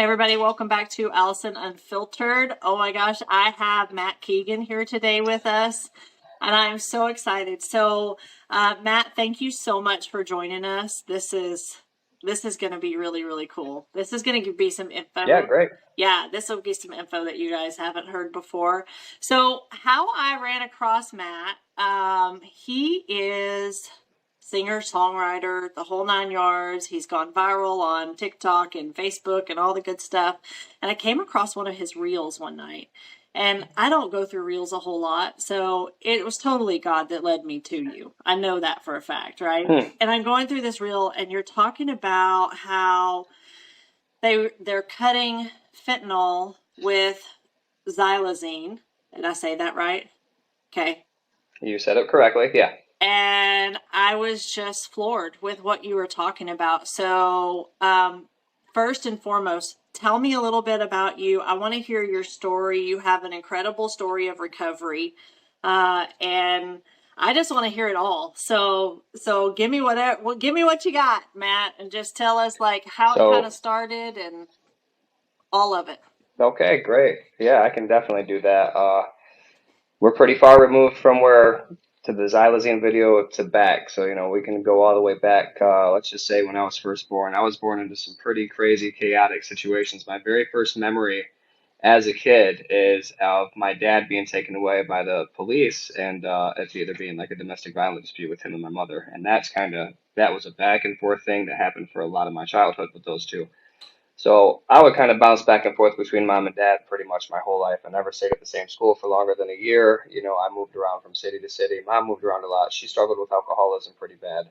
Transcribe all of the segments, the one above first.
Hey everybody, welcome back to Allison Unfiltered. Oh my gosh, I have Matt Keegan here today with us, and I'm so excited. So, Matt, thank you so much for joining us. This is going to be really, really cool. This is going to be some info. Yeah, great. Yeah, this will be some info that you guys haven't heard before. So, how I ran across Matt, he is singer, songwriter, the whole nine yards. He's gone viral on TikTok and Facebook and all the good stuff. And I came across one of his reels one night. And I don't go through reels a whole lot, so it was totally God that led me to you. I know that for a fact, right? And I'm going through this reel, and you're talking about how they're cutting fentanyl with xylazine. Did I say that right? Okay. You said it correctly, yeah. And I was just floored with what you were talking about. So, first and foremost, tell me a little bit about you. I want to hear your story. You have an incredible story of recovery, and I just want to hear it all. So give me whatever. Well, give me what you got, Matt, and just tell us like how it kind of started and all of it. Okay, great. Yeah, I can definitely do that. We're pretty far removed from where to the xylazine video to back, so we can go all the way back. Let's just say when I was first born. I was born into some pretty crazy, chaotic situations. My very first memory as a kid is of my dad being taken away by the police, and it's either being like a domestic violence dispute with him and my mother, and that was a back and forth thing that happened for a lot of my childhood with those two. So I would kind of bounce back and forth between mom and dad pretty much my whole life. I never stayed at the same school for longer than a year. I moved around from city to city. Mom moved around a lot. She struggled with alcoholism pretty bad.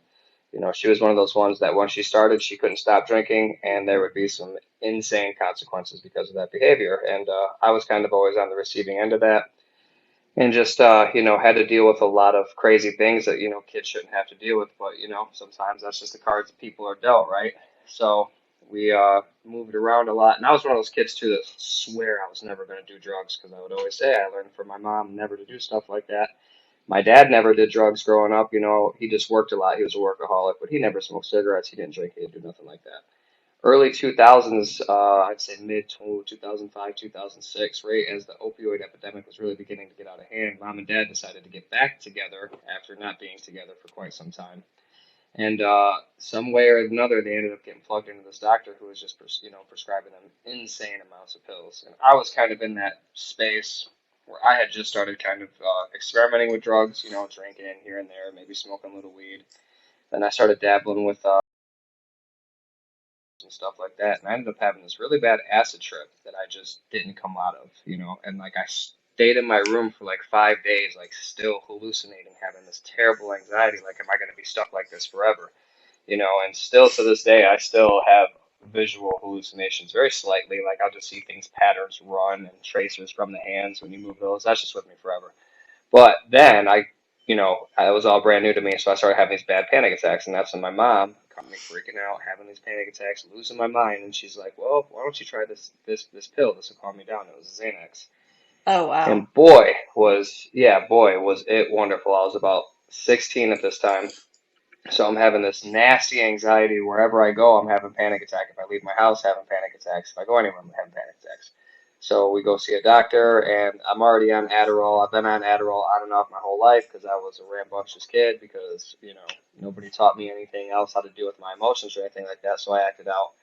She was one of those ones that once she started, she couldn't stop drinking, and there would be some insane consequences because of that behavior. And I was kind of always on the receiving end of that, and just had to deal with a lot of crazy things that kids shouldn't have to deal with. But sometimes that's just the cards that people are dealt, right? So we moved around a lot, and I was one of those kids too that swear I was never going to do drugs because I would always say I learned from my mom never to do stuff like that. My dad never did drugs growing up. He just worked a lot. He was a workaholic, but he never smoked cigarettes. He didn't drink. He didn't do nothing like that. Early 2000s, I'd say mid 2005, 2006, right as the opioid epidemic was really beginning to get out of hand, mom and dad decided to get back together after not being together for quite some time. And some way or another, they ended up getting plugged into this doctor who was just, prescribing them insane amounts of pills. And I was kind of in that space where I had just started kind of experimenting with drugs, drinking here and there, maybe smoking a little weed. Then I started dabbling with and stuff like that. And I ended up having this really bad acid trip that I just didn't come out of, and like I stayed in my room for like 5 days, like still hallucinating, having this terrible anxiety, like, am I going to be stuck like this forever? And still to this day, I still have visual hallucinations very slightly. Like I'll just see things, patterns run and tracers from the hands when you move those. That's just with me forever. But then it was all brand new to me, so I started having these bad panic attacks, and that's when my mom caught me freaking out, having these panic attacks, losing my mind, and she's like, "Well, why don't you try this pill? This will calm me down." It was Xanax, Oh, wow. and boy, was it wonderful. I was about 16 at this time, so I'm having this nasty anxiety wherever I go. I'm having panic attack. If I leave my house, having panic attacks. If I go anywhere, I'm having panic attacks. So we go see a doctor, and I'm already on Adderall. I've been on Adderall on and off my whole life because I was a rambunctious kid because, nobody taught me anything else how to deal with my emotions or anything like that, so I acted out.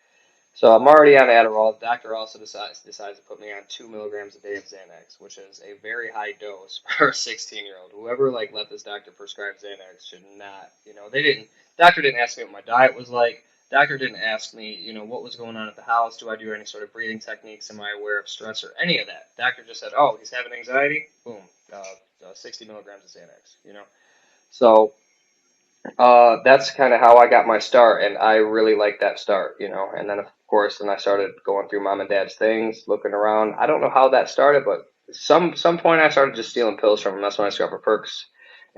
So I'm already on Adderall. The doctor also decides to put me on 2 milligrams a day of Xanax, which is a very high dose for a 16-year-old. Whoever let this doctor prescribe Xanax should not, they didn't. Doctor didn't ask me what my diet was like. Doctor didn't ask me, what was going on at the house. Do I do any sort of breathing techniques? Am I aware of stress or any of that? Doctor just said, oh, he's having anxiety. Boom, 60 milligrams of Xanax. So that's kind of how I got my start, and I really liked that start. And then of course, then I started going through mom and dad's things, looking around. I don't know how that started, but some point I started just stealing pills from them. That's when I discovered Perks,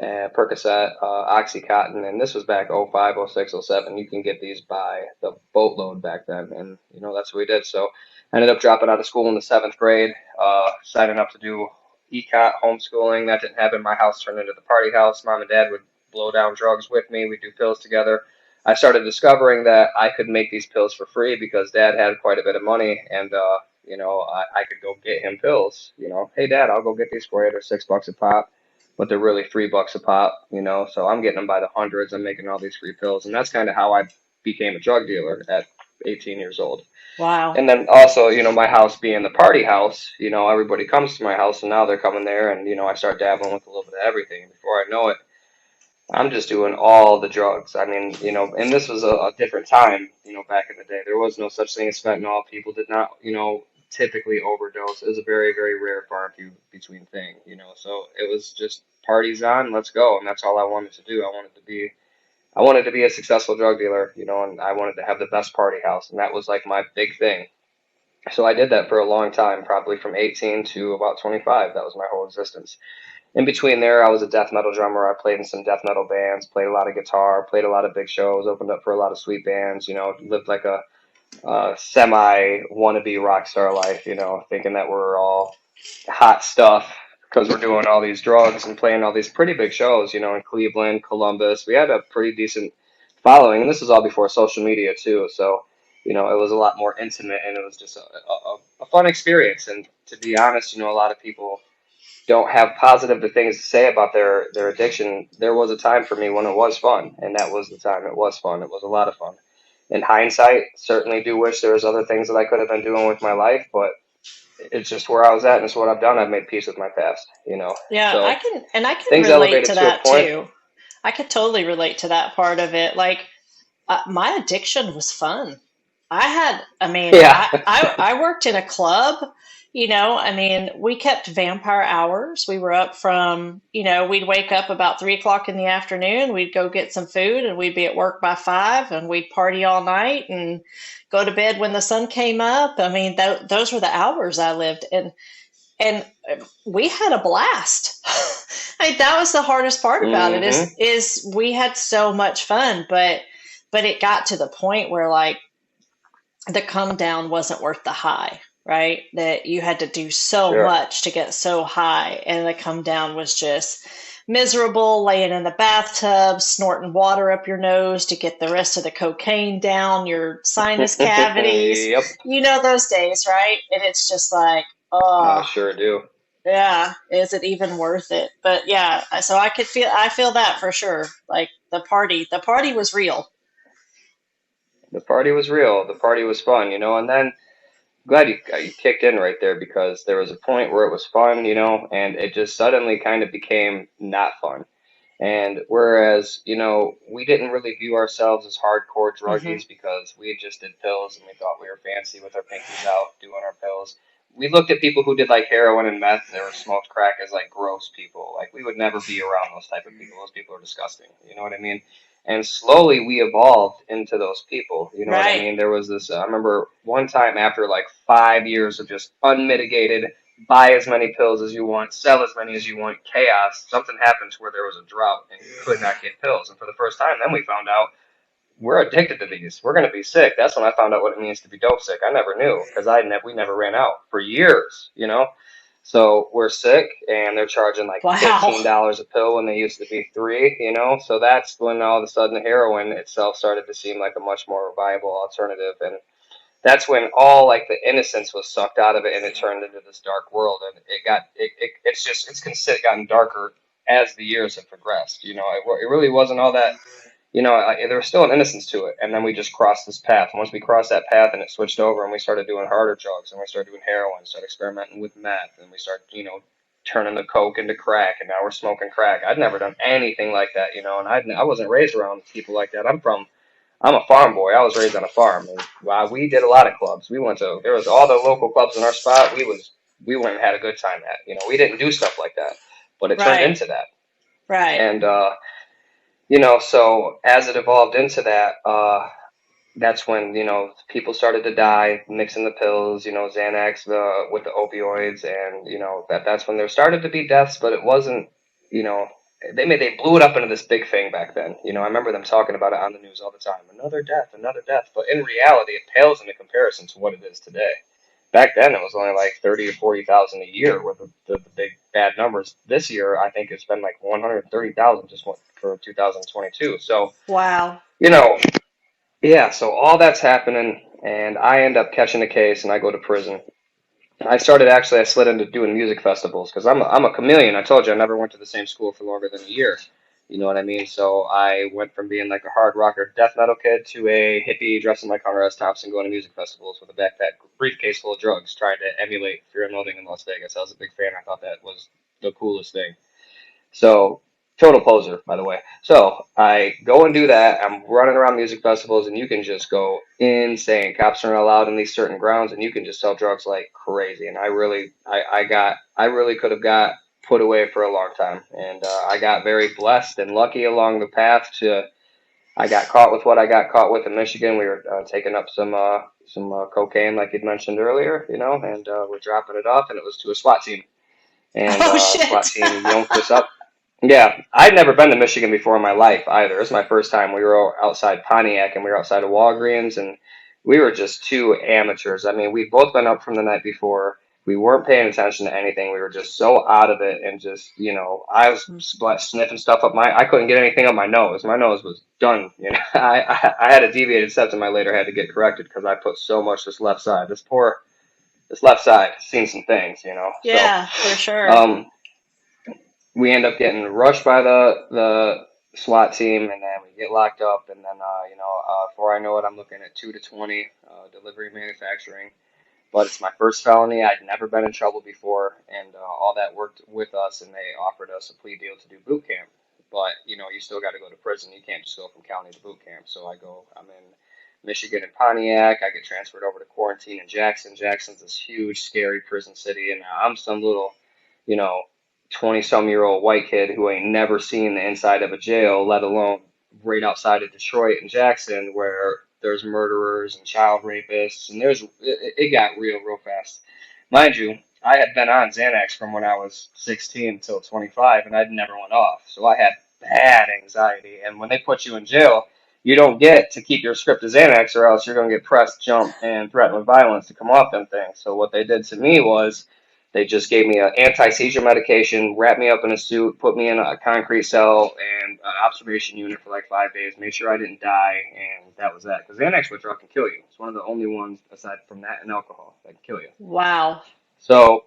Percocet, OxyContin, and this was back '05, '06, '07. You can get these by the boatload back then, and that's what we did. So I ended up dropping out of school in the seventh grade, signing up to do econ homeschooling. That didn't happen. My house turned into the party house. Mom and dad would blow down drugs with me. We'd do pills together. I started discovering that I could make these pills for free because Dad had quite a bit of money, and I could go get him pills. Hey Dad, I'll go get these for you. They're $6 a pop, but they're really $3 a pop. So I'm getting them by the hundreds. I'm making all these free pills, and that's kind of how I became a drug dealer at 18 years old. Wow. And then also, my house being the party house, everybody comes to my house, and now they're coming there, and I start dabbling with a little bit of everything. Before I know it, I'm just doing all the drugs. I mean, and this was a different time, back in the day. There was no such thing as fentanyl. People did not, typically overdose. It was a very, very rare, far and few between thing, So it was just parties on, let's go, and that's all I wanted to do. I wanted to be a successful drug dealer, and I wanted to have the best party house, and that was like my big thing. So I did that for a long time, probably from 18 to about 25. That was my whole existence. In between there, I was a death metal drummer. I played in some death metal bands, played a lot of guitar, played a lot of big shows, opened up for a lot of sweet bands, lived like a semi wannabe rock star life, thinking that we're all hot stuff because we're doing all these drugs and playing all these pretty big shows, in Cleveland, Columbus. We had a pretty decent following, and this was all before social media too. So, it was a lot more intimate, and it was just a fun experience. And to be honest, a lot of people don't have positive things to say about their addiction. There was a time for me when it was fun, and that was the time it was fun. It was a lot of fun. In hindsight, certainly do wish there was other things that I could have been doing with my life, but it's just where I was at, and it's what I've done. I've made peace with my past. Yeah, So I can things relate elevated to to a that point. too. I could totally relate to that part of it. Like, my addiction was fun. I mean, Yeah. I worked in a club, I mean, we kept vampire hours. We were up from, we'd wake up about 3 o'clock in the afternoon. We'd go get some food and we'd be at work by 5 and we'd party all night and go to bed when the sun came up. I mean, those were the hours I lived. And we had a blast. Like, that was the hardest part about it Hmm. is we had so much fun, but it got to the point where, like, the come down wasn't worth the high, right? That you had to do so Sure. much to get so high, and the come down was just miserable, laying in the bathtub, snorting water up your nose to get the rest of the cocaine down your sinus cavities. Yep. You know those days, right? And it's just like, I oh, sure do. yeah, is it even worth it? But yeah, so I feel that for sure. Like, the party was real. The party was real. The party was fun, and then glad you kicked in right there because there was a point where it was fun, and it just suddenly kind of became not fun. And whereas, we didn't really view ourselves as hardcore Hmm. druggies because we just did pills and we thought we were fancy with our pinkies out doing our pills. We looked at people who did like heroin and meth or smoked crack as like gross people. Like we would never be around those type of people. Those people are disgusting. You know what I mean? And slowly we evolved into those people. You know what I Right. mean? There was this, I remember one time after like 5 years of just unmitigated buy as many pills as you want, sell as many as you want, chaos, something happened to where there was a drought and you could not get pills. And for the first time, then we found out we're addicted to these. We're going to be sick. That's when I found out what it means to be dope sick. I never knew because we never ran out for years. So we're sick and they're charging like Wow. $15 a pill when they used to be three. So that's when all of a sudden heroin itself started to seem like a much more viable alternative. And that's when all like the innocence was sucked out of it and it turned into this dark world and it's gotten darker as the years have progressed. It really wasn't all that. There was still an innocence to it, and then we just crossed this path. Once we crossed that path, and it switched over, and we started doing harder drugs, and we started doing heroin, started experimenting with meth, and we started, turning the coke into crack, and now we're smoking crack. I'd never done anything like that, and I wasn't raised around people like that. I'm a farm boy. I was raised on a farm, and we did a lot of clubs. There was all the local clubs in our spot. We went and had a good time at. We didn't do stuff like that, but it turned Right. into that. Right. And so as it evolved into that, that's when people started to die, mixing the pills, Xanax with the opioids, and that's when there started to be deaths, but it wasn't, you know, they blew it up into this big thing back then. I remember them talking about it on the news all the time, another death, but in reality, it pales into comparison to what it is today. Back then, it was only like 30 or 40,000 a year with the big bad numbers. This year, I think it's been like 130,000 just for 2022. So Wow. you know, yeah, so all that's happening, and I end up catching a case, and I go to prison. I slid into doing music festivals because I'm a chameleon. I told you I never went to the same school for longer than a year. You know what I mean? So I went from being like a hard rocker death metal kid to a hippie dressing like Hunter S. Thompson going to music festivals with a backpack briefcase full of drugs trying to emulate Fear and Loathing in Las Vegas. I was a big fan. I thought that was the coolest thing. So, total poser, by the way. So, I go and do that. I'm running around music festivals, and you can just go insane. Cops aren't allowed in these certain grounds, and you can just sell drugs like crazy. And I really could have got put away for a long time. And I got very blessed and lucky along the path to. I got caught with what I got caught with in Michigan. We were taking up some cocaine, like you'd mentioned earlier, and we're dropping it off, and it was to a SWAT team. And Oh SWAT shit. team yoinked us up. Yeah, I'd never been to Michigan before in my life either. It was my first time. We were outside Pontiac and we were outside of Walgreens and we were just two amateurs. I mean, we'd both been up from the night before. We weren't paying attention to anything. We were just so out of it and just, I was sniffing stuff up I couldn't get anything up my nose. My nose was done. I had a deviated septum I later had to get corrected because I put so much this left side. This left side, seen some things. So, Yeah, for sure. um, we end up getting rushed by the SWAT team, and then we get locked up, and then before I know it, I'm looking at 2 to 20 delivery manufacturing. But it's my first felony. I'd never been in trouble before, and all that worked with us, and they offered us a plea deal to do boot camp. But you still got to go to prison. You can't just go from county to boot camp. So I go. I'm in Michigan and Pontiac. I get transferred over to quarantine in Jackson. Jackson's this huge, scary prison city, and I'm some little, you know, 20-some-year-old white kid who ain't never seen the inside of a jail, let alone right outside of Detroit and Jackson, where there's murderers and child rapists, and it got real fast. Mind you, I had been on Xanax from when I was 16 until 25, and I'd never went off, so I had bad anxiety. And when they put you in jail, you don't get to keep your script of Xanax, or else you're gonna get pressed, jump, and threatened with violence to come off them things. So what they did to me was they just gave me an anti-seizure medication, wrapped me up in a suit, put me in a concrete cell and an observation unit for like 5 days, made sure I didn't die, and that was that. Because Xanax withdrawal can kill you. It's one of the only ones, aside from that and alcohol, that can kill you. Wow. So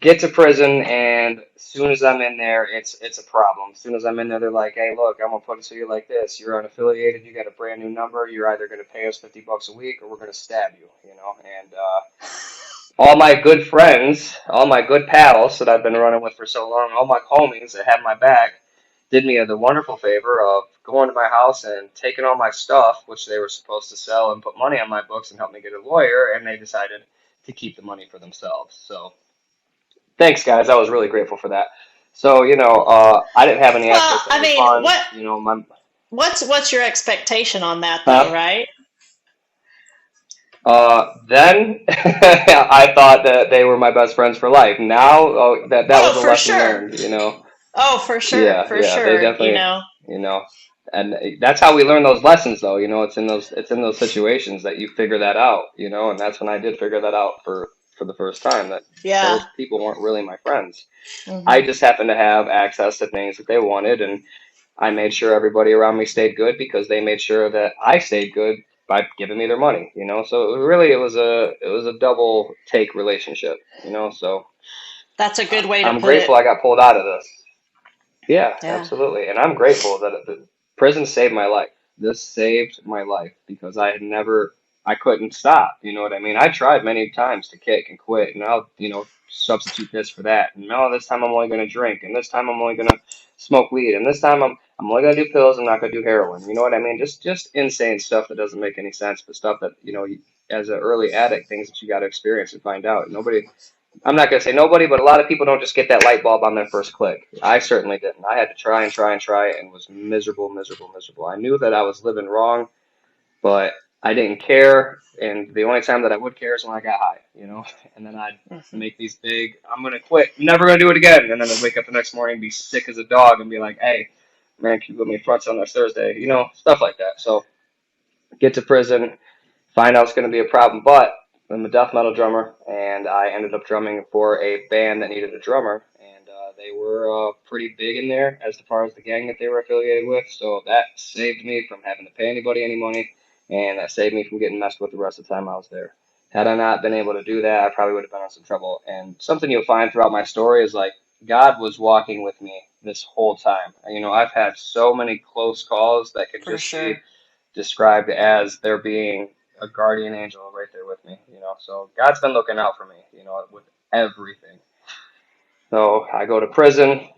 get to prison, and as soon as I'm in there, it's a problem. As soon as I'm in there, they're like, "Hey, look, I'm gonna put it to you like this: you're unaffiliated, you got a brand new number. You're either gonna pay us $50 a week, or we're gonna stab you." And all my good friends, all my good pals that I've been running with for so long, all my homies that have my back, did me the wonderful favor of going to my house and taking all my stuff, which they were supposed to sell and put money on my books and help me get a lawyer, and they decided to keep the money for themselves. So thanks, guys. I was really grateful for that. So, I didn't have any Well, access to I any mean, funds. My what's your expectation on that though, huh? right? Then I thought that they were my best friends for life. Now, oh, that Oh, was a for lesson sure. learned. Oh, for sure, Yeah, for yeah, they sure. definitely, you know, and that's how we learn those lessons, though. It's in those situations that you figure that out. And that's when I did figure that out for the first time that Yeah. those people weren't really my friends. I Hmm. just happened to have access to things that they wanted, and I made sure everybody around me stayed good because they made sure that I stayed good by giving me their money. So it was a double take relationship. So That's a good way to I'm put it. grateful I got pulled out of this. Yeah, Yeah. absolutely. And I'm grateful that the prison saved my life. This saved my life because I couldn't stop. You know what I mean? I tried many times to kick and quit, and I'll substitute this for that. And no, this time I'm only going to drink, and this time I'm only going to smoke weed, and this time I'm only going to do pills. I'm not going to do heroin. You know what I mean? Just insane stuff that doesn't make any sense, but stuff that as an early addict, things that you got to experience and find out. Nobody I'm not going to say nobody, but a lot of people don't just get that light bulb on their first click. I certainly didn't. I had to try and try and try and was miserable, miserable, miserable. I knew that I was living wrong, but I didn't care. And the only time that I would care is when I got high. And then I'd Hmm. make these big, I'm going to quit, never going to do it again. And then I'd wake up the next morning, be sick as a dog, and be like, hey, man, can you put me in front on next Thursday? Stuff like that. So get to prison, find out it's going to be a problem. But I'm a death metal drummer, and I ended up drumming for a band that needed a drummer, and They were pretty big in there as far as the gang that they were affiliated with. So that saved me from having to pay anybody any money, and that saved me from getting messed with the rest of the time I was there. Had I not been able to do that, I probably would have been in some trouble. And something you'll find throughout my story is like God was walking with me this whole time. You know, I've had so many close calls that could For just be sure. described as there being a guardian angel right there with me, you know. So God's been looking out for me, you know, with everything. So I go to prison,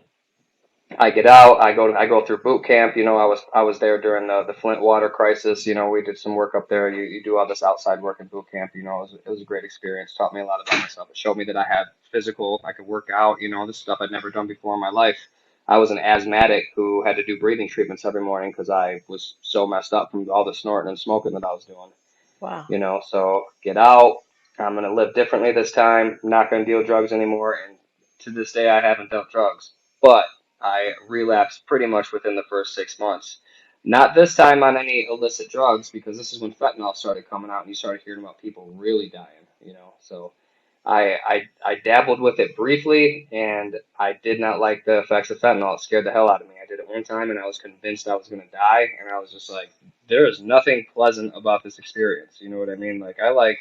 I get out, I go through boot camp. You know, I was there during the Flint water crisis. You know, we did some work up there. You do all this outside work in boot camp. You know, it was a great experience. Taught me a lot about myself. It showed me that I had physical, I could work out. You know, this stuff I'd never done before in my life. I was an asthmatic who had to do breathing treatments every morning because I was so messed up from all the snorting and smoking that I was doing. Wow. You know, so get out. I'm gonna live differently this time. I'm not gonna deal drugs anymore. And to this day, I haven't dealt drugs, but I relapsed pretty much within the first 6 months. Not this time on any illicit drugs because this is when fentanyl started coming out and you started hearing about people really dying. You know, so I dabbled with it briefly and I did not like the effects of fentanyl. It scared the hell out of me. I did it one time and I was convinced I was gonna die, and I was just like, there is nothing pleasant about this experience. You know what I mean? Like I like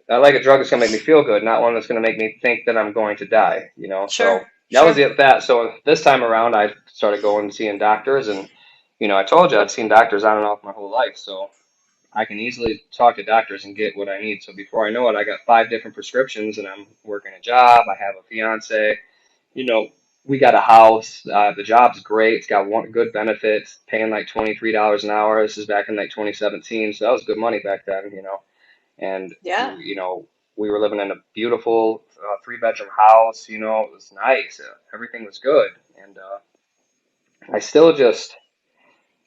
a drug that's gonna make me feel good, not one that's gonna make me think that I'm going to die. You know, Sure. so that was Sure. it. That so this time around, I started going and seeing doctors, and you know, I told you I'd seen doctors on and off my whole life, so I can easily talk to doctors and get what I need. So before I know it, I got 5 different prescriptions, and I'm working a job. I have a fiance. You know, we got a house. The job's great. It's got one good benefits, paying like $23 an hour. This is back in like 2017, so that was good money back then. You know, and Yeah. you know, we were living in a beautiful 3 bedroom house. You know, it was nice. Everything was good, and I still just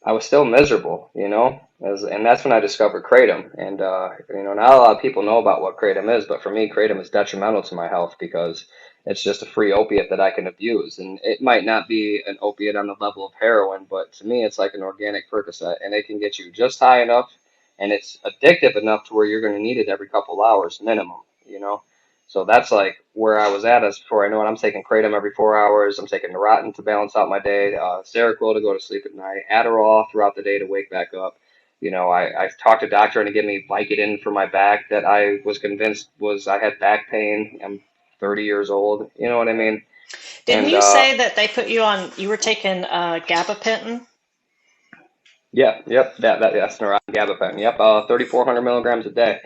I was still miserable, you know, and that's when I discovered kratom. And you know, not a lot of people know about what kratom is, but for me, kratom is detrimental to my health because it's just a free opiate that I can abuse. And it might not be an opiate on the level of heroin, but to me, it's like an organic Percocet, and it can get you just high enough, and it's addictive enough to where you're going to need it every couple hours minimum, you know. So that's like where I was at as before I know it. I'm taking kratom every 4 hours. I'm taking Neurontin to balance out my day, Seroquel to go to sleep at night, Adderall throughout the day to wake back up. You know, I talked to a doctor and to give me Vicodin for my back that I was convinced was I had back pain. I'm 30 years old. You know what I mean? Didn't And you say that they put you on, you were taking gabapentin? yeah, yep, that's Neurontin gabapentin. Yep, 3,400 milligrams a day.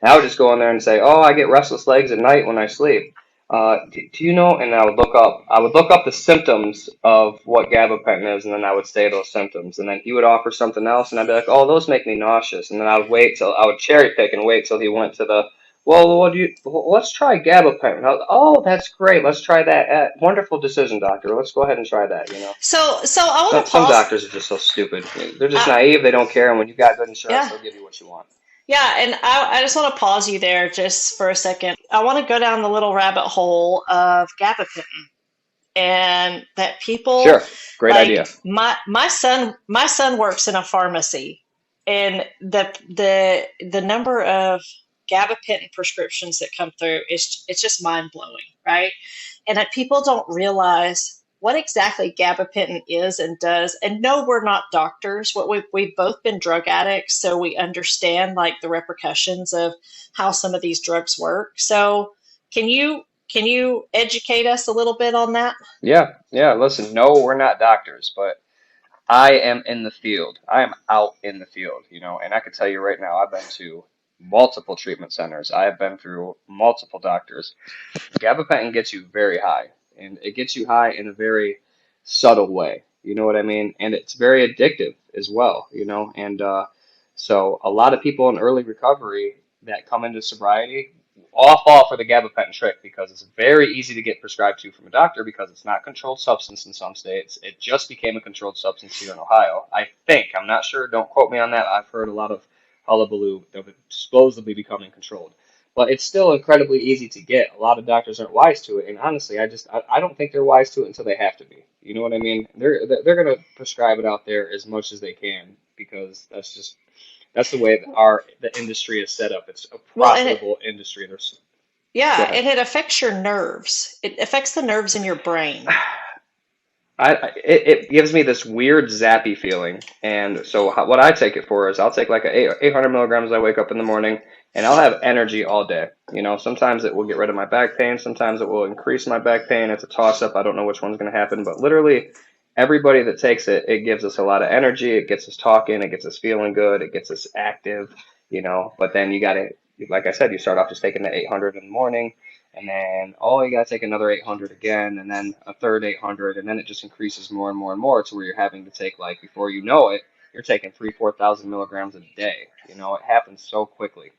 And I would just go in there and say, "Oh, I get restless legs at night when I sleep. Do you know?" And I would look up the symptoms of what gabapentin is, and then I would say those symptoms. And then he would offer something else, and I'd be like, "Oh, those make me nauseous." And then I would cherry pick and wait till he went to the, "Well, let's try gabapentin." "Oh, that's great. Let's try that. Wonderful decision, doctor. Let's go ahead and try that." You know. So I want Some to some pause. doctors are just so stupid. They're just Uh, naive. They don't care. And when you got good insurance, yeah. they'll give you what you want. Yeah, and I just want to pause you there just for a second. I want to go down the little rabbit hole of gabapentin and that people Sure. Great like idea. my son works in a pharmacy, and the number of gabapentin prescriptions that come through is it's just mind blowing, right? And that people don't realize what exactly gabapentin is and does. And no, we're not doctors. What we've both been drug addicts, so we understand like the repercussions of how some of these drugs work. So can you educate us a little bit on that? Yeah. Yeah. Listen, no, we're not doctors, but I am in the field. I am out in the field, you know, and I can tell you right now, I've been to multiple treatment centers. I have been through multiple doctors. Gabapentin gets you very high, and it gets you high in a very subtle way. You know what I mean? And it's very addictive as well, you know? And so a lot of people in early recovery that come into sobriety all fall for the gabapentin trick because it's very easy to get prescribed to from a doctor because it's not controlled substance in some states. It just became a controlled substance here in Ohio. I think. I'm not sure. Don't quote me on that. I've heard a lot of hullabaloo of it supposedly becoming controlled, but it's still incredibly easy to get. A lot of doctors aren't wise to it, and honestly, I don't think they're wise to it until they have to be. You know what I mean? They're gonna prescribe it out there as much as they can because that's the way that the industry is set up. It's a Well, and it, profitable industry. There's Go Yeah, ahead. and it affects your nerves. It affects the nerves in your brain. It gives me this weird zappy feeling, and so what I take it for is I'll take like a 800 milligrams. I wake up in the morning, and I'll have energy all day. You know, sometimes it will get rid of my back pain, sometimes it will increase my back pain. It's a toss up. I don't know which one's going to happen, but literally everybody that takes it, it gives us a lot of energy. It gets us talking. It gets us feeling good. It gets us active. You know, but then you got to, like I said, you start off just taking the 800 in the morning. And then, oh, you got to take another 800 again, and then a third 800, and then it just increases more and more and more to where you're having to take, like, before you know it, you're taking 4,000 milligrams a day. You know, it happens so quickly.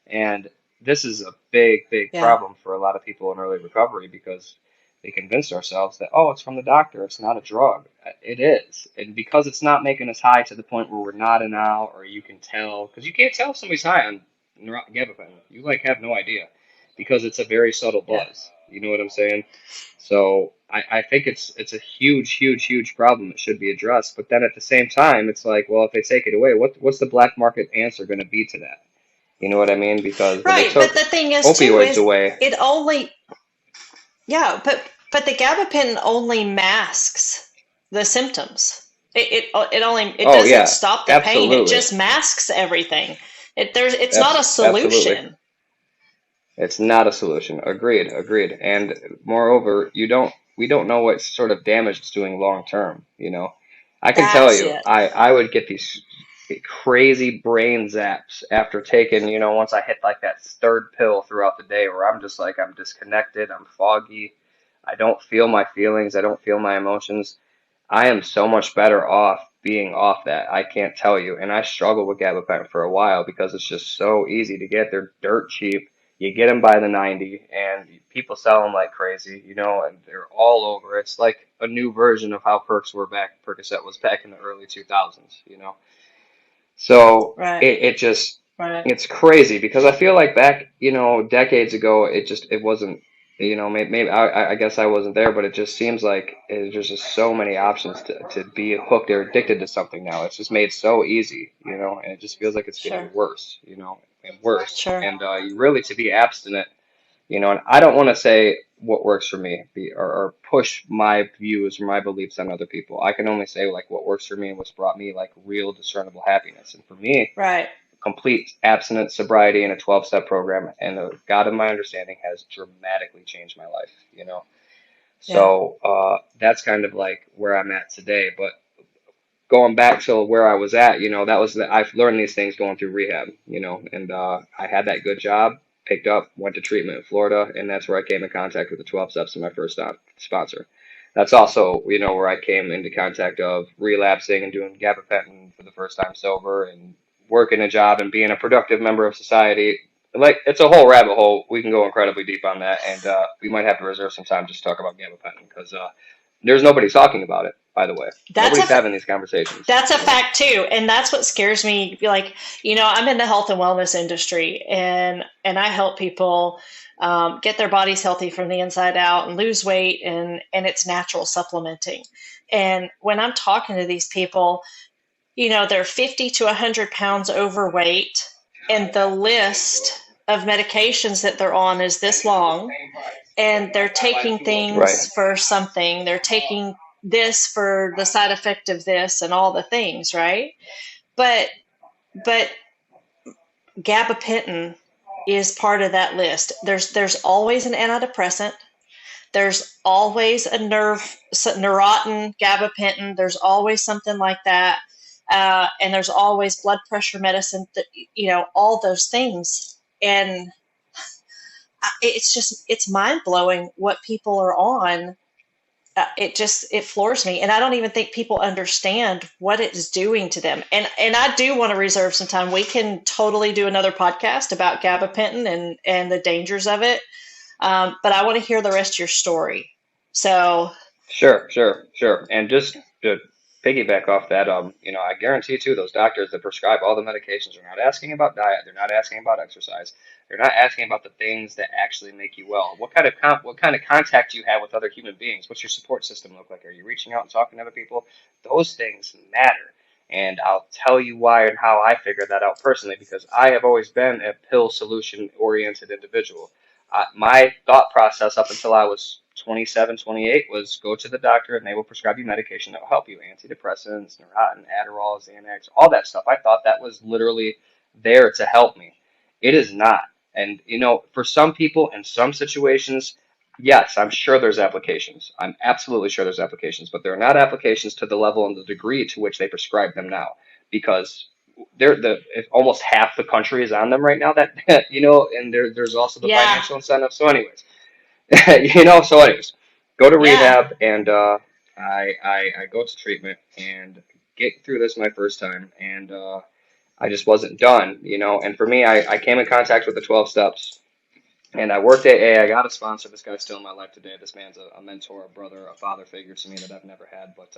And this is a big, big Yeah. problem for a lot of people in early recovery because they convinced ourselves that, oh, it's from the doctor, it's not a drug. It is. And because it's not making us high to the point where we're nodding out or you can tell, because you can't tell if somebody's high on gabapentin. You, like, have no idea because it's a very subtle Yeah. buzz. You know what I'm saying? So I think it's a huge, huge, huge problem that should be addressed. But then at the same time, it's like, well, if they take it away, what's the black market answer going to be to that? You know what I mean? Because when they Right, but took the thing is too opioids is away, it only yeah, but the gabapentin only masks the symptoms. It oh doesn't yeah, stop the pain. It absolutely, just masks everything. It's not a absolutely, solution. it's not a solution. Agreed, agreed. And moreover, we don't know what sort of damage it's doing long term. You know, I can tell That's you, it. I would get these crazy brain zaps after taking, you know, once I hit like that third pill throughout the day where I'm just like I'm disconnected, I'm foggy, I don't feel my feelings, I don't feel my emotions. I am so much better off being off that. I can't tell you. And I struggled with gabapentin for a while because it's just so easy to get. They're dirt cheap. You get them by the 90, and people sell them like crazy, you know, and they're all over. It's like a new version of how Percocet was back in the early 2000s, you know. So Right. it just Right. it's crazy because I feel like back, you know, decades ago, it wasn't, you know, maybe I guess I wasn't there, but it just seems like there's just so many options to be hooked or addicted to something now. It's just made so easy, you know, and it just feels like it's getting Sure. worse, you know, and worse. Sure. And you really to be abstinent, you know, and I don't want to say what works for me or push my views or my beliefs on other people. I can only say like what works for me and what's brought me like real discernible happiness. And for me, Right. complete abstinence, sobriety, and a 12-step program and the God of my understanding has dramatically changed my life, you know. Yeah. So that's kind of like where I'm at today. But going back to where I was at, you know, I've learned these things going through rehab, you know, and I had that good job, picked up, went to treatment in Florida, and that's where I came in contact with the 12 steps in my first sponsor. That's also, you know, where I came into contact of relapsing and doing gabapentin for the first time sober and working a job and being a productive member of society. Like it's a whole rabbit hole. We can go incredibly deep on that, and we might have to reserve some time just to talk about gabapentin because there's nobody talking about it. By the way, That's nobody's a having these conversations. That's a You know. fact too, and that's what scares me. Like, I'm in the health and wellness industry, and I help people get their bodies healthy from the inside out and lose weight, and it's natural supplementing. And when I'm talking to these people, they're 50 to 100 pounds overweight, and the list of medications that they're on is this long, and they're taking Right. things for something. They're taking this for the side effect of this and all the things, right? But but gabapentin is part of that list. There's always an antidepressant. There's always a Neurontin, gabapentin. There's always something like that, and there's always blood pressure medicine. That all those things, and it's mind blowing what people are on. It floors me, and I don't even think people understand what it's doing to them. And I do want to reserve some time. We can totally do another podcast about gabapentin and the dangers of it. But I want to hear the rest of your story. So Sure, sure, sure. And just to piggyback off that, you know, I guarantee too, those doctors that prescribe all the medications are not asking about diet. They're not asking about exercise. They're not asking about the things that actually make you well. What kind of contact you have with other human beings? What's your support system look like? Are you reaching out and talking to other people? Those things matter. And I'll tell you why and how I figured that out personally, because I have always been a pill solution oriented individual. my thought process up until I was 27, 28 was go to the doctor and they will prescribe you medication that will help you. Antidepressants, Neurontin, Adderall, Xanax, all that stuff. I thought that was literally there to help me. It is not. And, for some people in some situations, yes, I'm sure there's applications. I'm absolutely sure there's applications, but there are not applications to the level and the degree to which they prescribe them now, because if almost half the country is on them right now. And there's also the Yeah. financial incentive. So, anyways, go to Yeah. rehab, and I go to treatment and get through this my first time, and I just wasn't done. And for me, I came in contact with the 12 steps. And I worked at AA. I got a sponsor. This guy's still in my life today. This man's a mentor, a brother, a father figure to me that I've never had. But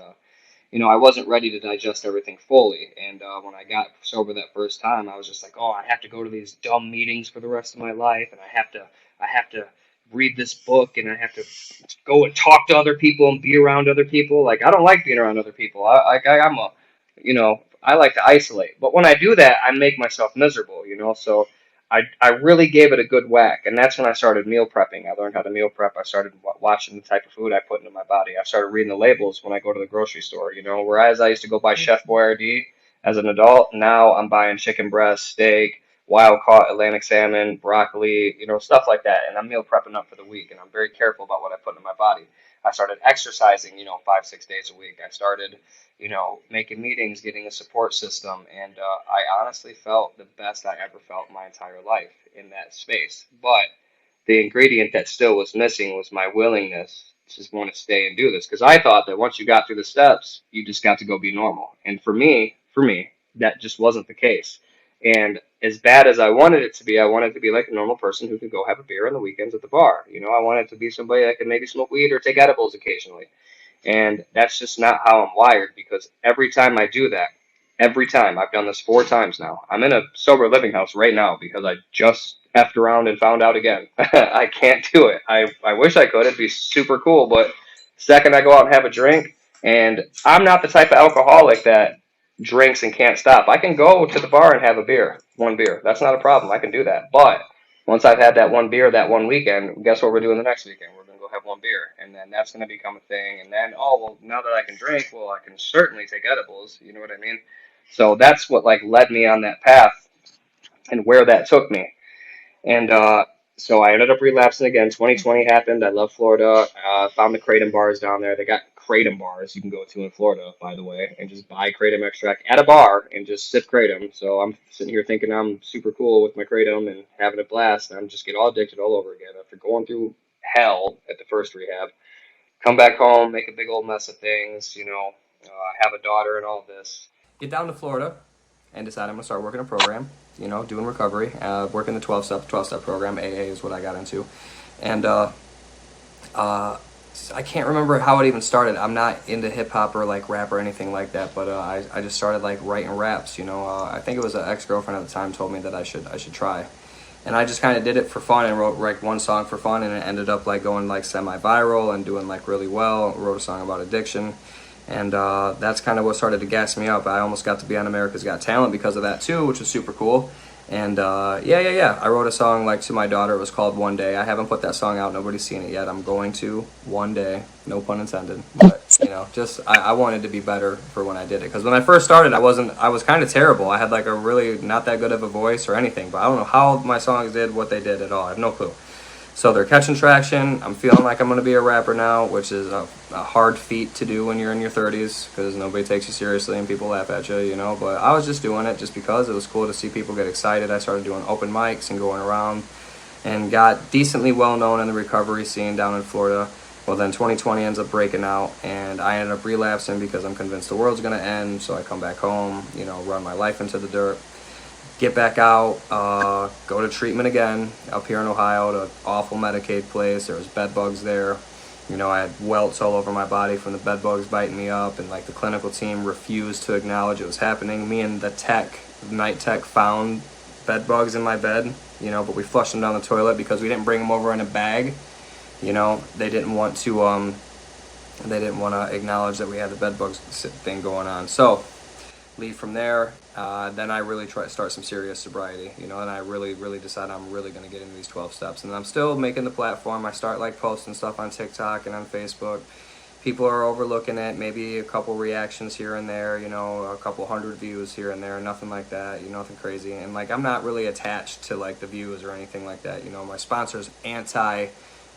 I wasn't ready to digest everything fully. And when I got sober that first time, I was just like, oh, I have to go to these dumb meetings for the rest of my life, and I have to read this book, and I have to go and talk to other people and be around other people. Like, I don't like being around other people. I like to isolate. But when I do that, I make myself miserable. So I really gave it a good whack, and that's when I started meal prepping. I learned how to meal prep. I started watching the type of food I put into my body. I started reading the labels when I go to the grocery store. Whereas I used to go buy Chef Boyardee as an adult, now I'm buying chicken breast, steak, wild caught Atlantic salmon, broccoli, stuff like that. And I'm meal prepping up for the week, and I'm very careful about what I put in my body. I started exercising, 5, 6 days a week. I started making meetings, getting a support system, and I honestly felt the best I ever felt my entire life in that space. But the ingredient that still was missing was my willingness to just want to stay and do this, because I thought that once you got through the steps, you just got to go be normal. And for me, that just wasn't the case. And as bad as I wanted it to be, I wanted to be like a normal person who could go have a beer on the weekends at the bar. I wanted to be somebody that could maybe smoke weed or take edibles occasionally. And that's just not how I'm wired, because every time I do that, every time, I've done this 4 times now. I'm in a sober living house right now because I just effed around and found out again. I can't do it. I wish I could. It'd be super cool. But second I go out and have a drink, and I'm not the type of alcoholic that drinks and can't stop. I can go to the bar and have a beer, one beer. That's not a problem. I can do that. But once I've had that one beer that one weekend, guess what we're doing the next weekend? We're going to go have one beer. And then that's going to become a thing. And then, oh, well, now that I can drink, well, I can certainly take edibles. You know what I mean? So that's what led me on that path and where that took me. And so I ended up relapsing again. 2020 happened. I love Florida. Found the kratom bars down there. They got kratom bars you can go to in Florida, by the way, and just buy kratom extract at a bar and just sip kratom. So I'm sitting here thinking I'm super cool with my kratom and having a blast. And I'm just get all addicted all over again after going through hell at the first rehab. Come back home, make a big old mess of things, have a daughter and all this. Get down to Florida and decide I'm going to start working a program, doing recovery, working the 12-step program. AA is what I got into. And I can't remember how it even started. I'm not into hip-hop or rap or anything like that, but I just started writing raps. I think it was an ex-girlfriend at the time told me that I should try. And I just kind of did it for fun and wrote one song for fun, and it ended up going semi-viral and doing really well. Wrote a song about addiction. And that's kind of what started to gas me up. I almost got to be on America's Got Talent because of that too, which was super cool. And yeah. I wrote a song to my daughter. It was called One Day. I haven't put that song out. Nobody's seen it yet. I'm going to one day. No pun intended. But I wanted to be better for when I did it. Because when I first started, I was kind of terrible. I had a really not that good of a voice or anything. But I don't know how my songs did what they did at all. I have no clue. So they're catching traction. I'm feeling like I'm going to be a rapper now, which is a hard feat to do when you're in your 30s because nobody takes you seriously and people laugh at you, But I was just doing it just because it was cool to see people get excited. I started doing open mics and going around and got decently well known in the recovery scene down in Florida. Well, then 2020 ends up breaking out, and I ended up relapsing because I'm convinced the world's going to end. So I come back home, run my life into the dirt. Get back out, go to treatment again up here in Ohio at an awful Medicaid place. There was bed bugs there. I had welts all over my body from the bed bugs biting me up, and the clinical team refused to acknowledge it was happening. Me and the night tech found bed bugs in my bed, but we flushed them down the toilet because we didn't bring them over in a bag. They didn't want to acknowledge that we had the bed bugs thing going on. So leave from there. Then I really try to start some serious sobriety, you know, and I really decide I'm really going to get into these 12 steps. And I'm still making the platform. I start like posting stuff on TikTok and on Facebook. People are overlooking it, maybe a couple reactions here and there, you know, a couple hundred views here and there, nothing like that, you know, nothing crazy. And like, I'm not really attached to like the views or anything like that. You know, my sponsor's anti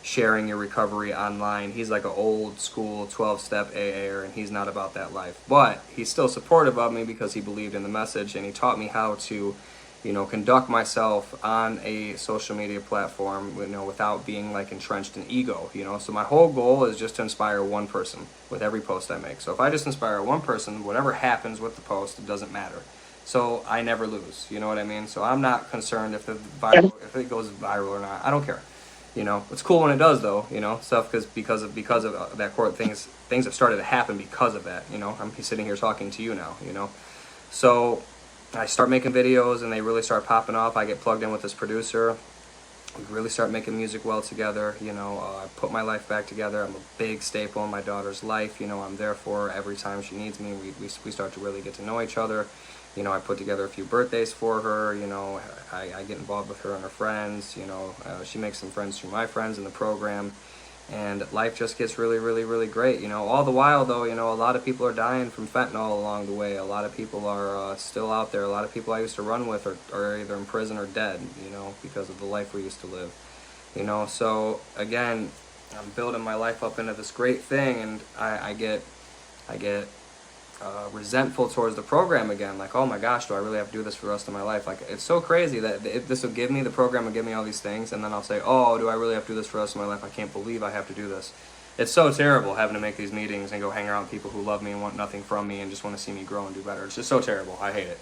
sharing your recovery online. He's like an old school 12-step AA'er, and he's not about that life. But he's still supportive of me because he believed in the message, and he taught me how to, you know, conduct myself on a social media platform, you know, without being like entrenched in ego, you know. So my whole goal is just to inspire one person with every post I make. So if I just inspire one person, whatever happens with the post, it doesn't matter. So I never lose, you know what I mean? So I'm not concerned if if it goes viral or not. I don't care. You know, it's cool when it does, though. You know, stuff because of that court, things have started to happen because of that. You know, I'm sitting here talking to you now. You know, so I start making videos and they really start popping off. I get plugged in with this producer. We really start making music well together. You know, I put my life back together. I'm a big staple in my daughter's life. You know, I'm there for her every time she needs me. We start to really get to know each other. You know, I put together a few birthdays for her. You know, I get involved with her and her friends. You know, she makes some friends through my friends in the program. And life just gets really great. You know, all the while, though, you know, a lot of people are dying from fentanyl along the way. A lot of people are still out there. A lot of people I used to run with are either in prison or dead, you know, because of the life we used to live. You know, so, again, I'm building my life up into this great thing, and I get resentful towards the program again, like, oh my gosh, do I really have to do this for the rest of my life? Like, it's so crazy that this will give me, the program will give me all these things, and then I'll say, oh, do I really have to do this for the rest of my life? I can't believe I have to do this. It's so terrible having to make these meetings and go hang around with people who love me and want nothing from me and just want to see me grow and do better. It's just so terrible. I hate it.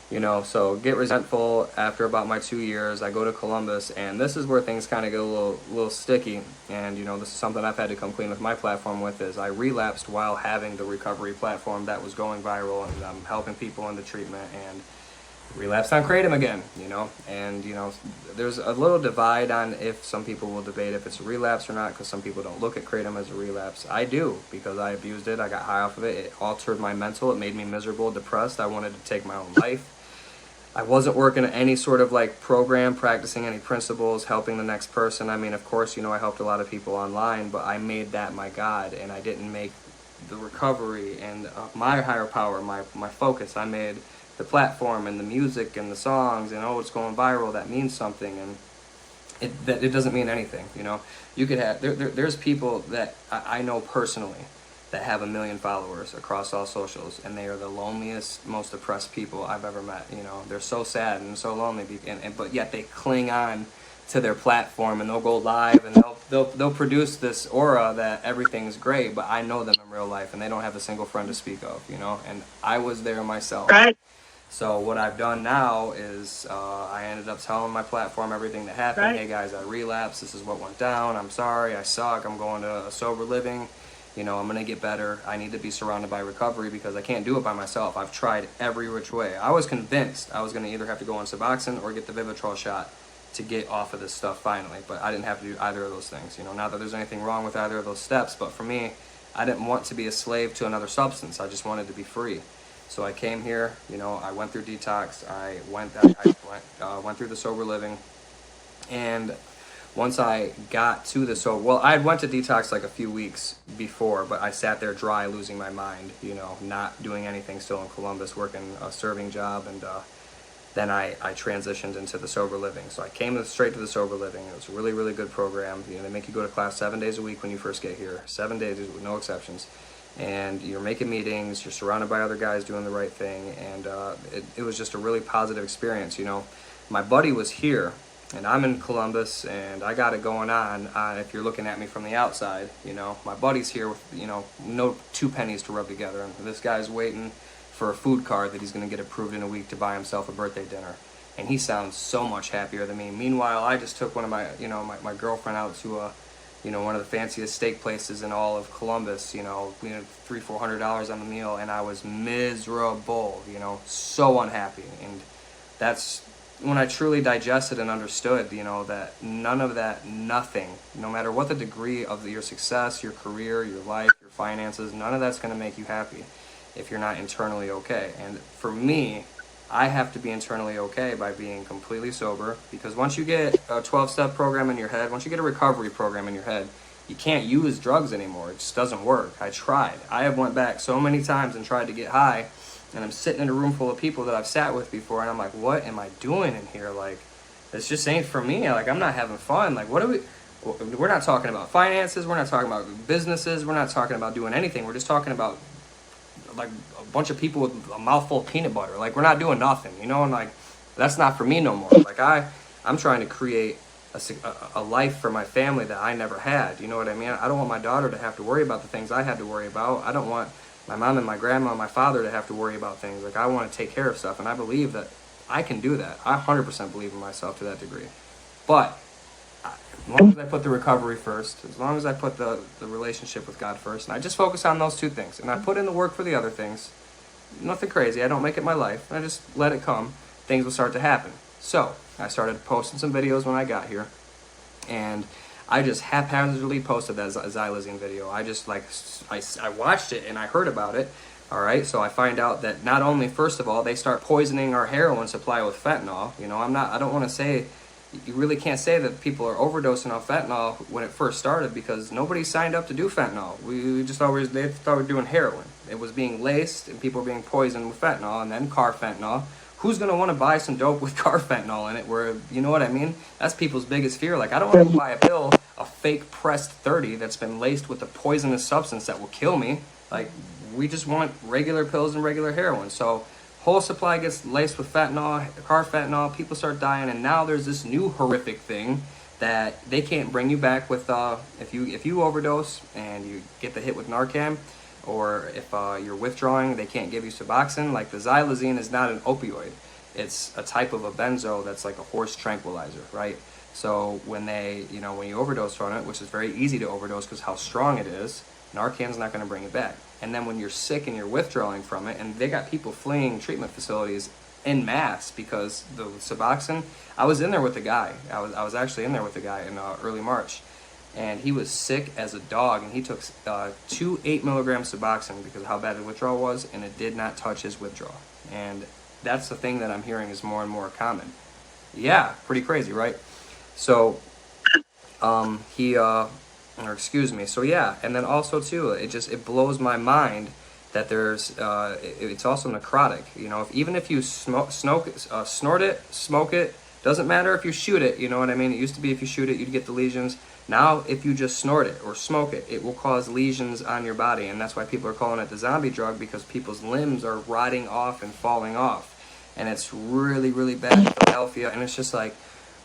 You know, so get resentful after about my 2 years. I go to Columbus, and this is where things kind of get a little sticky. And, you know, this is something I've had to come clean with my platform with, is I relapsed while having the recovery platform that was going viral, and I'm helping people in the treatment, and relapsed on kratom again, you know. And, you know, there's a little divide on if some people will debate if it's a relapse or not, because some people don't look at kratom as a relapse. I do, because I abused it. I got high off of it. It altered my mental. It made me miserable, depressed. I wanted to take my own life. I wasn't working at any sort of like program, practicing any principles, helping the next person. I mean, of course, you know, I helped a lot of people online, but I made that my God, and I didn't make the recovery and my higher power my focus. I made the platform and the music and the songs, and oh, it's going viral, that means something, and it doesn't mean anything, you know. You could have, there's people that I know personally that have 1 million followers across all socials, and they are the loneliest, most depressed people I've ever met. You know, they're so sad and so lonely, but yet they cling on to their platform, and they'll go live, and they'll produce this aura that everything's great. But I know them in real life, and they don't have a single friend to speak of. You know, and I was there myself. Right. So what I've done now is I ended up telling my platform everything that happened. Right. Hey guys, I relapsed. This is what went down. I'm sorry. I suck. I'm going to a sober living. You know, I'm going to get better. I need to be surrounded by recovery because I can't do it by myself. I've tried every which way. I was convinced I was going to either have to go on Suboxone or get the Vivitrol shot to get off of this stuff finally. But I didn't have to do either of those things. You know, not that there's anything wrong with either of those steps, but for me, I didn't want to be a slave to another substance. I just wanted to be free. So I came here, you know, I went through detox. I went through the sober living. And once I got to the sober, well, I went to detox like a few weeks before, but I sat there dry, losing my mind, you know, not doing anything, still in Columbus, working a serving job, and then I transitioned into the sober living. So I came straight to the sober living. It was a really good program. You know, they make you go to class 7 days a week when you first get here, 7 days with no exceptions. And you're making meetings, you're surrounded by other guys doing the right thing, and it was just a really positive experience. You know, my buddy was here, and I'm in Columbus, and I got it going on. If you're looking at me from the outside, you know, my buddy's here with, you know, no 2 pennies to rub together, and this guy's waiting for a food card that he's going to get approved in a week to buy himself a birthday dinner, and he sounds so much happier than me. Meanwhile, I just took one of my, you know, my girlfriend out to you know, one of the fanciest steak places in all of Columbus. You know, we had $300-400 on the meal, and I was miserable, you know, so unhappy. And that's when I truly digested and understood, you know, that none of that, nothing, no matter what the degree of your success, your career, your life, your finances, none of that's going to make you happy. if you're not internally okay. And for me, I have to be internally okay by being completely sober, because once you get a 12-step program in your head, once you get a recovery program in your head, you can't use drugs anymore. It just doesn't work. I tried. I have went back so many times and tried to get high, and I'm sitting in a room full of people that I've sat with before, and I'm like, what am I doing in here? Like, this just ain't for me. Like, I'm not having fun. Like, we're not talking about finances, we're not talking about businesses, we're not talking about doing anything. We're just talking about like a bunch of people with a mouthful of peanut butter. Like, we're not doing nothing, you know? And like, that's not for me no more. Like, I'm trying to create a life for my family that I never had. You know what I mean? I don't want my daughter to have to worry about the things I had to worry about. I don't want my mom and my grandma and my father to have to worry about things. Like, I want to take care of stuff, and I believe that I can do that. I 100% believe in myself to that degree. But as long as I put the recovery first, as long as I put the relationship with God first, and I just focus on those two things, and I put in the work for the other things, nothing crazy, I don't make it my life, I just let it come, things will start to happen. So, I started posting some videos when I got here, and I just haphazardly posted that xylazine video. I just I watched it and I heard about it. All right, so I find out that not only, first of all, they start poisoning our heroin supply with fentanyl. You know, I don't want to say, you really can't say that people are overdosing on fentanyl when it first started, because nobody signed up to do fentanyl. We just always, they thought we were doing heroin. It was being laced and people were being poisoned with fentanyl, and then carfentanil. Who's going to want to buy some dope with carfentanil in it? Where, you know what I mean? That's people's biggest fear. Like, I don't want to buy a pill, a fake pressed 30 that's been laced with a poisonous substance that will kill me. Like, we just want regular pills and regular heroin. So whole supply gets laced with fentanyl, carfentanil, people start dying, and now there's this new horrific thing that they can't bring you back with, if you overdose and you get the hit with Narcan, or if you're withdrawing, they can't give you Suboxone. Like, the xylazine is not an opioid. It's a type of a benzo that's like a horse tranquilizer, right? So when you overdose from it, which is very easy to overdose because how strong it is, Narcan's not going to bring it back. And then when you're sick and you're withdrawing from it, and they got people fleeing treatment facilities en masse because the Suboxone, I was in there with a guy. I was actually in there with a guy in early March, and he was sick as a dog, and he took 2 8-milligram Suboxone because of how bad his withdrawal was, and it did not touch his withdrawal. And that's the thing that I'm hearing is more and more common. Yeah, pretty crazy, right? So so yeah, and then also too, it blows my mind that there's it's also necrotic. You know, even if you snort it, smoke it, doesn't matter if you shoot it. You know what I mean? It used to be if you shoot it, you'd get the lesions. Now, if you just snort it or smoke it, it will cause lesions on your body, and that's why people are calling it the zombie drug, because people's limbs are rotting off and falling off, and it's really, really bad in Philadelphia. And it's just like,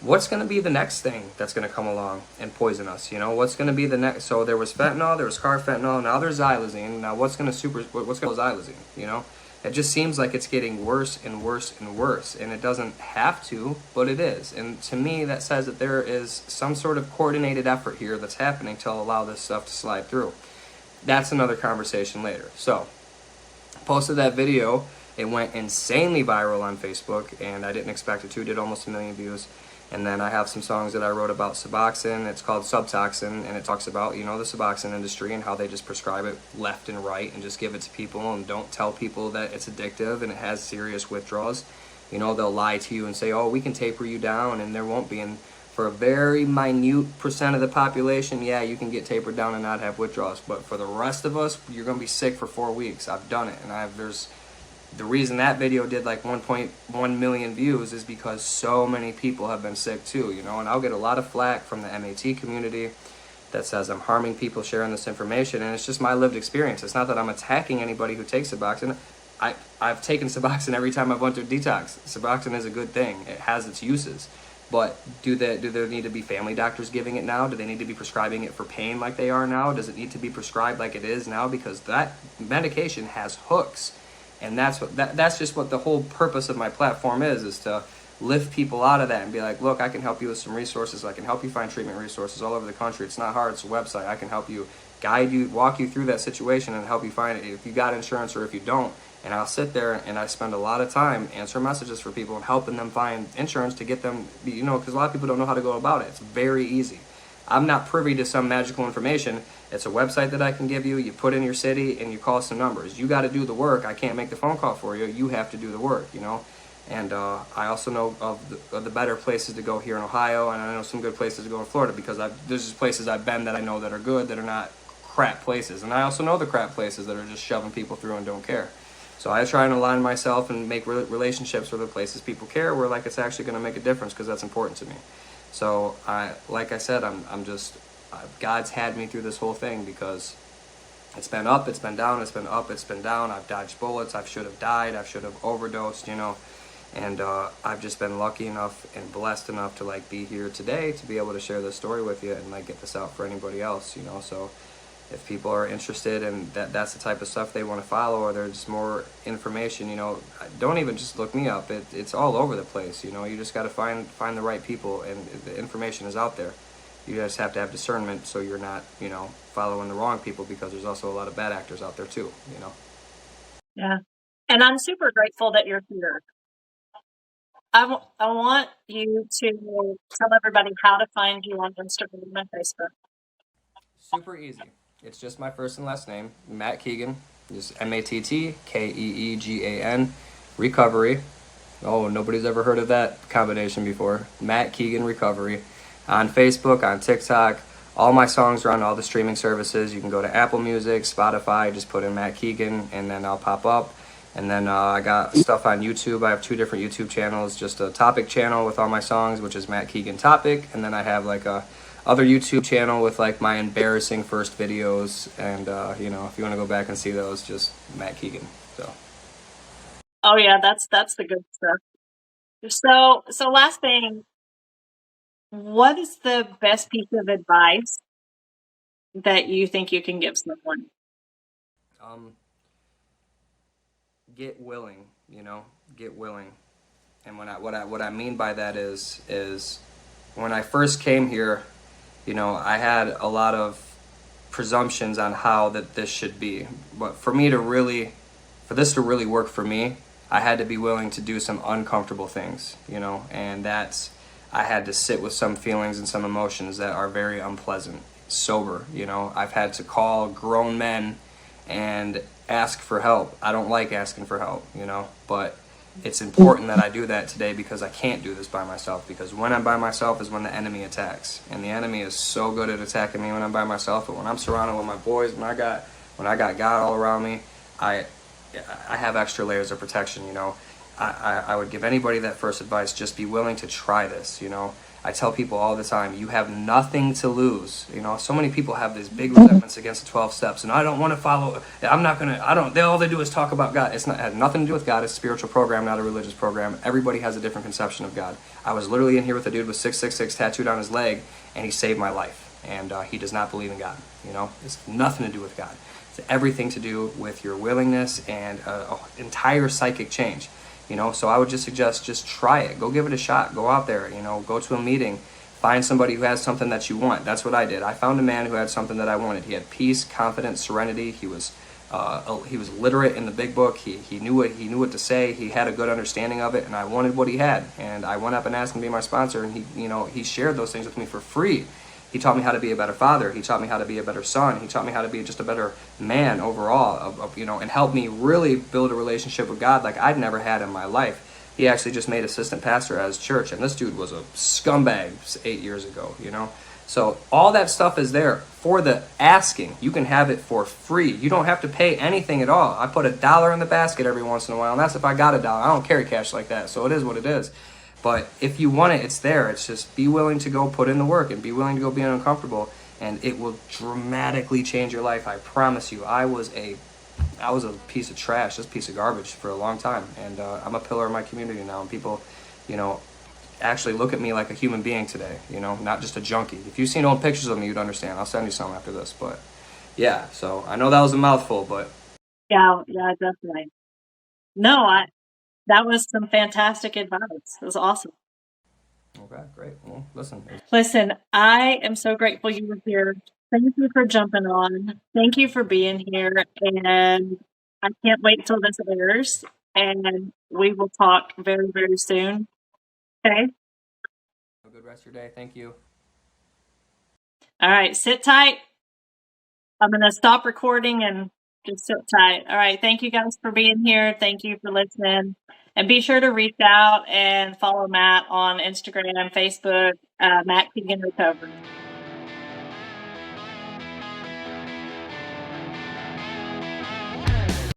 what's going to be the next thing that's going to come along and poison us? You know, what's going to be the next? So there was fentanyl, there was carfentanil, now there's xylazine. Now what's going to xylazine? You know, it just seems like it's getting worse and worse and worse, and it doesn't have to, but it is. And to me, that says that there is some sort of coordinated effort here that's happening to allow this stuff to slide through. That's another conversation later. So, posted that video. It went insanely viral on Facebook, and I didn't expect it to. It did almost 1 million views. And then I have some songs that I wrote about Suboxone. It's called Subtoxin, and it talks about, you know, the Suboxone industry and how they just prescribe it left and right and just give it to people and don't tell people that it's addictive and it has serious withdrawals. You know, they'll lie to you and say, oh, we can taper you down, and there won't be. And for a very minute percent of the population, yeah, you can get tapered down and not have withdrawals. But for the rest of us, you're going to be sick for 4 weeks. I've done it, and the reason that video did like 1.1 million views is because so many people have been sick too, you know, and I'll get a lot of flack from the MAT community that says I'm harming people sharing this information, and it's just my lived experience. It's not that I'm attacking anybody who takes Suboxone. I've taken Suboxone every time I've went through detox. Suboxone is a good thing. It has its uses. But do there need to be family doctors giving it now? Do they need to be prescribing it for pain like they are now? Does it need to be prescribed like it is now? Because that medication has hooks. And that's just what the whole purpose of my platform is to lift people out of that and be like, look, I can help you with some resources. I can help you find treatment resources all over the country. It's not hard. It's a website. I can help you, guide you, walk you through that situation and help you find it if you got insurance or if you don't. And I'll sit there and I spend a lot of time answering messages for people and helping them find insurance to get them, you know, because a lot of people don't know how to go about it. It's very easy. I'm not privy to some magical information. It's a website that I can give you. You put in your city and you call some numbers. You got to do the work. I can't make the phone call for you. You have to do the work, you know. And I also know of the better places to go here in Ohio, and I know some good places to go in Florida, because there's just places I've been that I know that are good, that are not crap places. And I also know the crap places that are just shoving people through and don't care. So I try and align myself and make relationships with the places people care, where like it's actually going to make a difference, because that's important to me. So like I said, I'm just God's had me through this whole thing, because it's been up, it's been down, it's been up, it's been down. I've dodged bullets. I should have died. I should have overdosed, you know. And I've just been lucky enough and blessed enough to like be here today to be able to share this story with you and like get this out for anybody else, you know. So if people are interested and that's the type of stuff they want to follow, or there's more information, you know, don't even just look me up. It's all over the place, you know. You just got to find the right people, and the information is out there. You just have to have discernment, so you're not, you know, following the wrong people, because there's also a lot of bad actors out there too, you know. Yeah. And I'm super grateful that you're here. I want you to tell everybody how to find you on Instagram and Facebook. Super easy. It's just my first and last name, Matt Keegan. Just MattKeegan, Recovery. Oh, nobody's ever heard of that combination before. Matt Keegan Recovery. On Facebook, on TikTok. All my songs are on all the streaming services. You can go to Apple Music, Spotify, just put in Matt Keegan, and then I'll pop up. And then I got stuff on YouTube. I have 2 different YouTube channels. Just a topic channel with all my songs, which is Matt Keegan Topic. And then I have like a other YouTube channel with like my embarrassing first videos. And, you know, if you want to go back and see those, just Matt Keegan. So. Oh yeah, that's the good stuff. So last thing, what is the best piece of advice that you think you can give someone? Get willing, you know, get willing. And what I mean by that is when I first came here, you know, I had a lot of presumptions on how that this should be. But for this to really work for me, I had to be willing to do some uncomfortable things, you know, and I had to sit with some feelings and some emotions that are very unpleasant, sober, you know. I've had to call grown men and ask for help. I don't like asking for help, you know, but it's important that I do that today, because I can't do this by myself, because when I'm by myself is when the enemy attacks, and the enemy is so good at attacking me when I'm by myself. But when I'm surrounded with my boys, when I got God all around me, I have extra layers of protection, you know. I would give anybody that first advice: just be willing to try this, you know. I tell people all the time, you have nothing to lose. You know, so many people have these big resentments against the 12 steps, and I don't want to follow. All they do is talk about God. It has nothing to do with God. It's a spiritual program, not a religious program. Everybody has a different conception of God. I was literally in here with a dude with 666 tattooed on his leg, and he saved my life. And he does not believe in God. You know, it's nothing to do with God. It's everything to do with your willingness and an entire psychic change. You know, so I would just suggest, just try it. Go give it a shot. Go out there, you know, go to a meeting. Find somebody who has something that you want. That's what I did. I found a man who had something that I wanted. He had peace, confidence, serenity. He was literate in the big book. He knew what to say. He had a good understanding of it, and I wanted what he had. And I went up and asked him to be my sponsor, and he shared those things with me for free. He taught me how to be a better father. He taught me how to be a better son. He taught me how to be just a better man overall, you know, and helped me really build a relationship with God like I'd never had in my life. He actually just made assistant pastor at his church, and this dude was a scumbag 8 years ago, you know. So all that stuff is there for the asking. You can have it for free. You don't have to pay anything at all. I put $1 in the basket every once in a while, and that's if I got $1. I don't carry cash like that, so it is what it is. But if you want it, it's there. It's just be willing to go put in the work and be willing to go be uncomfortable, and it will dramatically change your life. I promise you. I was a piece of trash, just a piece of garbage for a long time, and I'm a pillar of my community now. And people, you know, actually look at me like a human being today. You know, not just a junkie. If you've seen old pictures of me, you'd understand. I'll send you some after this. But yeah, so I know that was a mouthful, but Yeah, definitely. No, that was some fantastic advice. It was awesome. okay, great. Well, Listen, I am so grateful you were here. Thank you for jumping on. Thank you for being here. And I can't wait till this airs. And we will talk very, very soon. Okay. have a good rest of your day. Thank you. All right, sit tight. I'm going to stop recording and just sit tight. All right. Thank you guys for being here. Thank you for listening. And be sure to reach out and follow Matt on Instagram, Facebook, Matt Keegan Recovery.